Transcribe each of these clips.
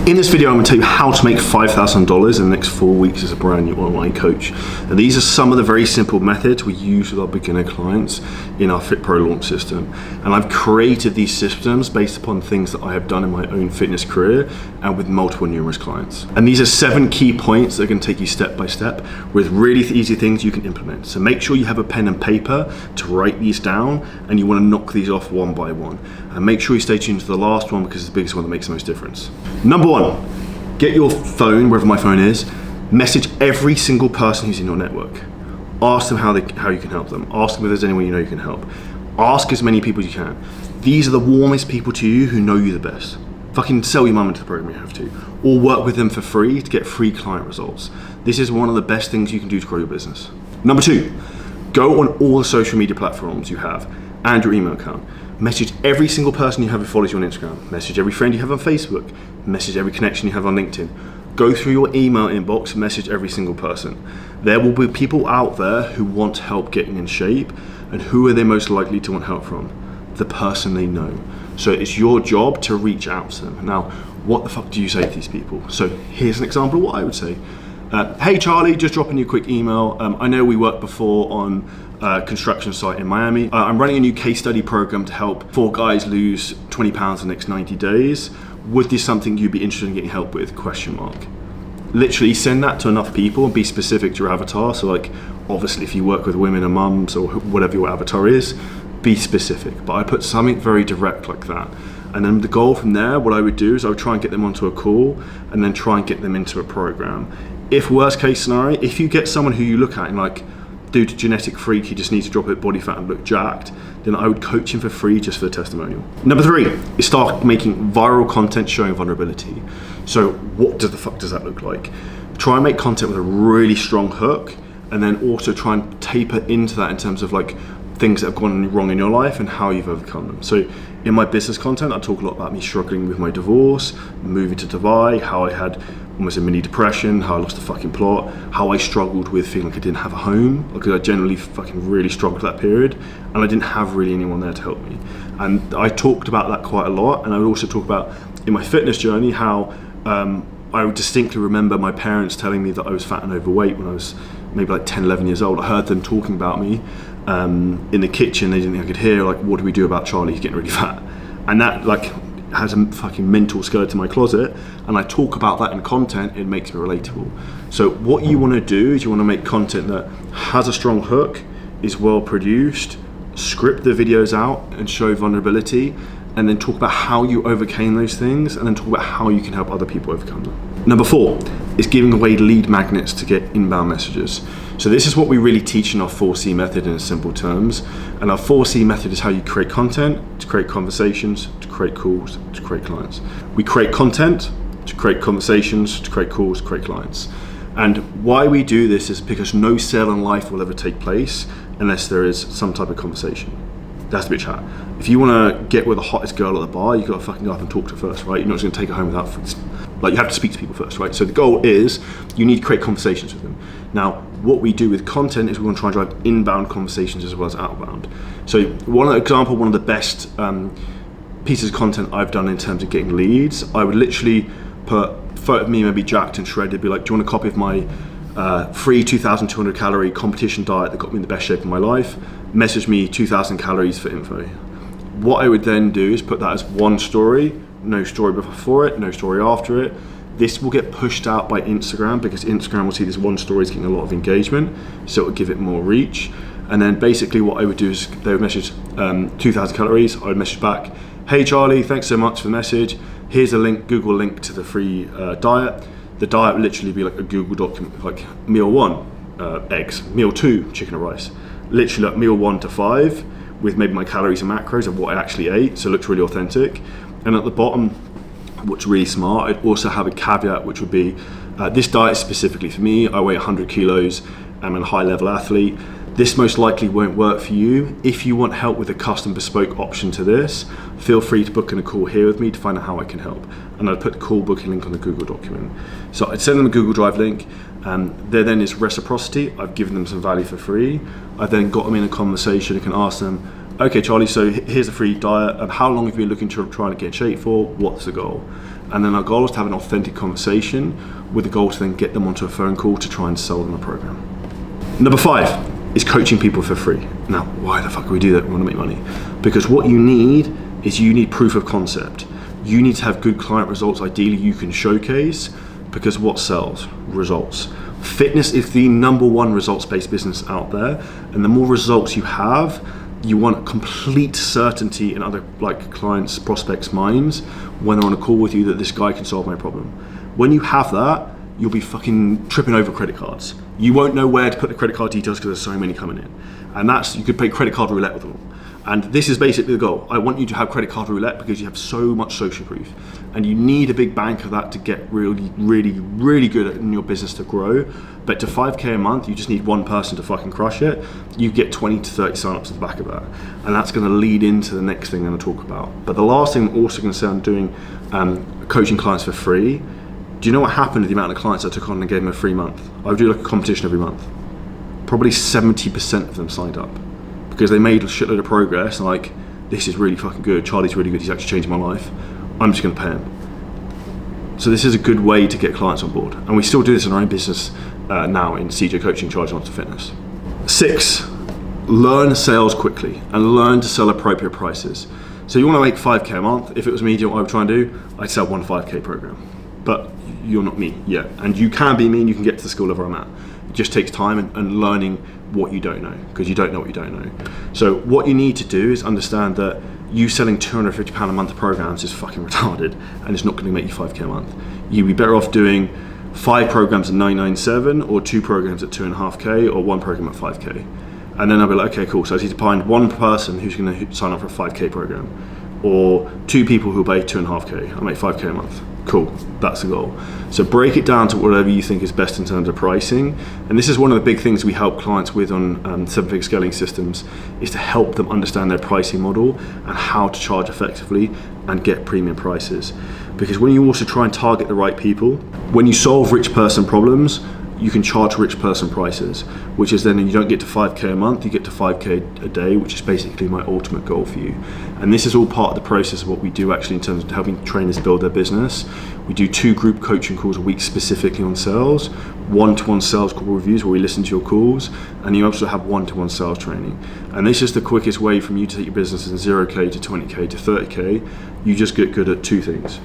In this video, I'm going to tell you how to make $5,000 in the next 4 weeks as a brand new online coach. And these are some of the very simple methods we use with our beginner clients in our FitPro launch system. And I've created these systems based upon things that I have done in my own fitness career and with multiple numerous clients. And these are 7 key points that are going to take you step by step with really easy things you can implement. So make sure you have a pen and paper to write these down, and you want to knock these off one by one. And make sure you stay tuned to the last one because it's the biggest one that makes the most difference. Number 1, get your phone, wherever my phone is, message every single person who's in your network. Ask them how you can help them. Ask them if there's anyone you know you can help. Ask as many people as you can. These are the warmest people to you who know you the best. Fucking sell your mum into the program you have to. Or work with them for free to get free client results. This is one of the best things you can do to grow your business. Number 2, go on all the social media platforms you have and your email account. Message every single person you have who follows you on Instagram. Message every friend you have on Facebook. Message every connection you have on LinkedIn. Go through your email inbox, message every single person. There will be people out there who want help getting in shape, and who are they most likely to want help from? The person they know. So it's your job to reach out to them. Now, what the fuck do you say to these people? So here's an example of what I would say. Hey Charlie, just dropping you a quick email. I know we worked before on a construction site in Miami. I'm running a new case study program to help 4 guys lose 20 pounds in the next 90 days. Would this something you'd be interested in getting help with? ? Literally send that to enough people and be specific to your avatar. So like, obviously if you work with women and mums or whatever your avatar is, be specific. But I put something very direct like that. And then the goal from there, what I would do is I would try and get them onto a call and then try and get them into a program. If worst case scenario, if you get someone who you look at and like, dude, genetic freak, he just needs to drop a bit body fat and look jacked, then I would coach him for free just for the testimonial. Number 3 is start making viral content showing vulnerability. So what the fuck does that look like? Try and make content with a really strong hook, and then also try and taper into that in terms of like things that have gone wrong in your life and how you've overcome them. So in my business content, I talk a lot about me struggling with my divorce, moving to Dubai, how I had almost a mini depression, how I lost the fucking plot, how I struggled with feeling like I didn't have a home, because I generally fucking really struggled that period, and I didn't have really anyone there to help me. And I talked about that quite a lot, and I would also talk about in my fitness journey how I would distinctly remember my parents telling me that I was fat and overweight when I was maybe like 10, 11 years old. I heard them talking about me in the kitchen. They didn't think I could hear, like, what do we do about Charlie? He's getting really fat. And that like has a fucking mental skeleton in my closet, and I talk about that in content. It makes me relatable. So what you want to do is you want to make content that has a strong hook, is well produced, script the videos out and show vulnerability, and then talk about how you overcame those things, and then talk about how you can help other people overcome them. Number 4 is giving away lead magnets to get inbound messages. So this is what we really teach in our 4C method in simple terms. And our 4C method is how you create content, to create conversations, to create calls, to create clients. We create content to create conversations, to create calls, to create clients. And why we do this is because no sale in life will ever take place unless there is some type of conversation. There has to be a chat. If you want to get with the hottest girl at the bar, you've got to fucking go up and talk to her first, right? You're not just going to take her home without, like, you have to speak to people first, right? So the goal is you need to create conversations with them. Now, what we do with content is we want to try and drive inbound conversations as well as outbound. So one of the best pieces of content I've done in terms of getting leads, I would literally put a photo of me maybe jacked and shredded, be like, do you want a copy of my free 2,200 calorie competition diet that got me in the best shape of my life? Message me 2,000 calories for info. What I would then do is put that as one story, no story before it, no story after it. This will get pushed out by Instagram because Instagram will see this one story is getting a lot of engagement, so it will give it more reach. And then basically what I would do is they would message 2,000 calories, I would message back, hey Charlie, thanks so much for the message. Here's a link, Google link to the free diet. The diet would literally be like a Google document, like meal 1, eggs, meal 2, chicken or rice. Literally like meal 1 to 5 with maybe my calories and macros of what I actually ate, so it looks really authentic. And at the bottom, what's really smart, I'd also have a caveat which would be, this diet is specifically for me, I weigh 100 kilos, I'm a high level athlete. This most likely won't work for you. If you want help with a custom bespoke option to this, feel free to book in a call here with me to find out how I can help. And I'd put the call booking link on the Google document. So I'd send them a Google Drive link. There then is reciprocity. I've given them some value for free. I've then got them in a conversation and can ask them, okay, Charlie, so here's a free diet. How long have you been looking to try and get in shape for? What's the goal? And then our goal is to have an authentic conversation with the goal to then get them onto a phone call to try and sell them a program. Number 5 is coaching people for free. Now, why the fuck do we do that? We want to make money. Because what you need is you need proof of concept. You need to have good client results, ideally you can showcase, because what sells? Results. Fitness is the number one results-based business out there, and the more results you have, you want complete certainty in other clients, prospects' minds when they're on a call with you that this guy can solve my problem. When you have that, you'll be fucking tripping over credit cards. You won't know where to put the credit card details because there's so many coming in. And you could play credit card roulette with them. And this is basically the goal. I want you to have credit card roulette because you have so much social proof. And you need a big bank of that to get really, really, really good in your business to grow. But to 5K a month, you just need one person to fucking crush it. You get 20 to 30 signups at the back of that. And that's gonna lead into the next thing I'm gonna talk about. But the last thing I'm also gonna say I'm doing coaching clients for free. Do you know what happened to the amount of clients I took on and gave them a free month? I would do like a competition every month. Probably 70% of them signed up because they made a shitload of progress and like, this is really fucking good, Charlie's really good, he's actually changing my life. I'm just gonna pay him. So this is a good way to get clients on board. And we still do this in our own business now in CJ Coaching, Charge Monster Fitness. 6, learn sales quickly and learn to sell appropriate prices. So you wanna make 5K a month. If it was me, do you know what I would try and do? I'd sell one 5K program. But you're not me yet. And you can be me and you can get to the skill level I'm at. It just takes time and learning what you don't know, because you don't know what you don't know. So what you need to do is understand that you selling £250 a month of programs is fucking retarded and it's not gonna make you 5K a month. You'd be better off doing 5 programs at 997 or 2 programs at 2.5K or 1 program at 5K. And then I'll be like, okay, cool. So I need to find one person who's gonna sign up for a 5K program or 2 people who'll pay 2.5K. I'll make 5K a month. Cool, that's the goal. So break it down to whatever you think is best in terms of pricing. And this is one of the big things we help clients with on 7-figure scaling systems, is to help them understand their pricing model and how to charge effectively and get premium prices. Because when you also try and target the right people, when you solve rich person problems, you can charge rich person prices, which is then you don't get to 5K a month, you get to 5K a day, which is basically my ultimate goal for you. And this is all part of the process of what we do actually in terms of helping trainers build their business. We do 2 group coaching calls a week specifically on sales, 1-to-1 sales call reviews where we listen to your calls, and you also have 1-to-1 sales training. And this is the quickest way from you to take your business in 0K to 20K to 30K. You just get good at 2 things.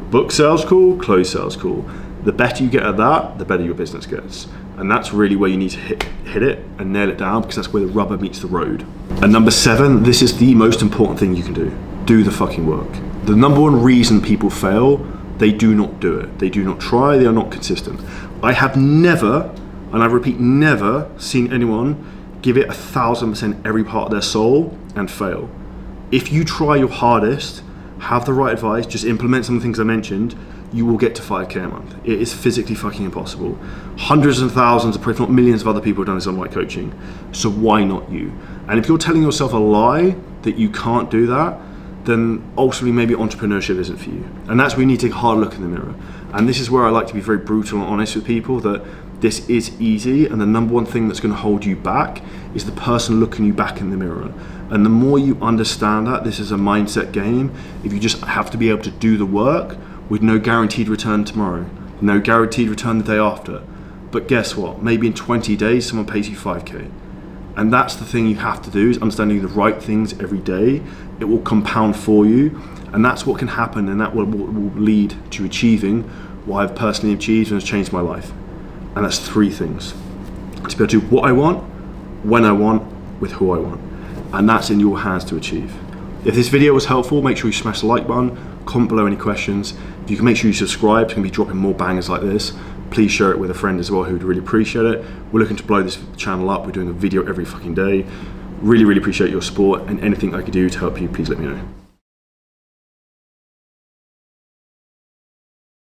Book sales call, close sales call. The better you get at that, the better your business gets. And that's really where you need to hit it and nail it down, because that's where the rubber meets the road. And number 7, this is the most important thing you can do. Do the fucking work. The number one reason people fail, they do not do it. They do not try, they are not consistent. I have never, and I repeat, never seen anyone give it 1,000% every part of their soul and fail. If you try your hardest, have the right advice, just implement some of the things I mentioned, you will get to 5K a month. It is physically fucking impossible. Hundreds and thousands, if not millions of other people have done this online coaching. So why not you? And if you're telling yourself a lie that you can't do that, then ultimately maybe entrepreneurship isn't for you. And that's where you need to take a hard look in the mirror. And this is where I like to be very brutal and honest with people, that this is easy, and the number one thing that's gonna hold you back is the person looking you back in the mirror. And the more you understand that, this is a mindset game. If you just have to be able to do the work with no guaranteed return tomorrow, no guaranteed return the day after. But guess what? Maybe in 20 days, someone pays you 5K. And that's the thing you have to do, is understanding the right things every day. It will compound for you. And that's what can happen, and that will lead to achieving what I've personally achieved and has changed my life. And that's 3 things. To be able to do what I want, when I want, with who I want. And that's in your hands to achieve. If this video was helpful, make sure you smash the like button, comment below any questions. If you can make sure you subscribe, it's going to be dropping more bangers like this. Please share it with a friend as well who would really appreciate it. We're looking to blow this channel up. We're doing a video every fucking day. Really, really appreciate your support, and anything I could do to help you, please let me know.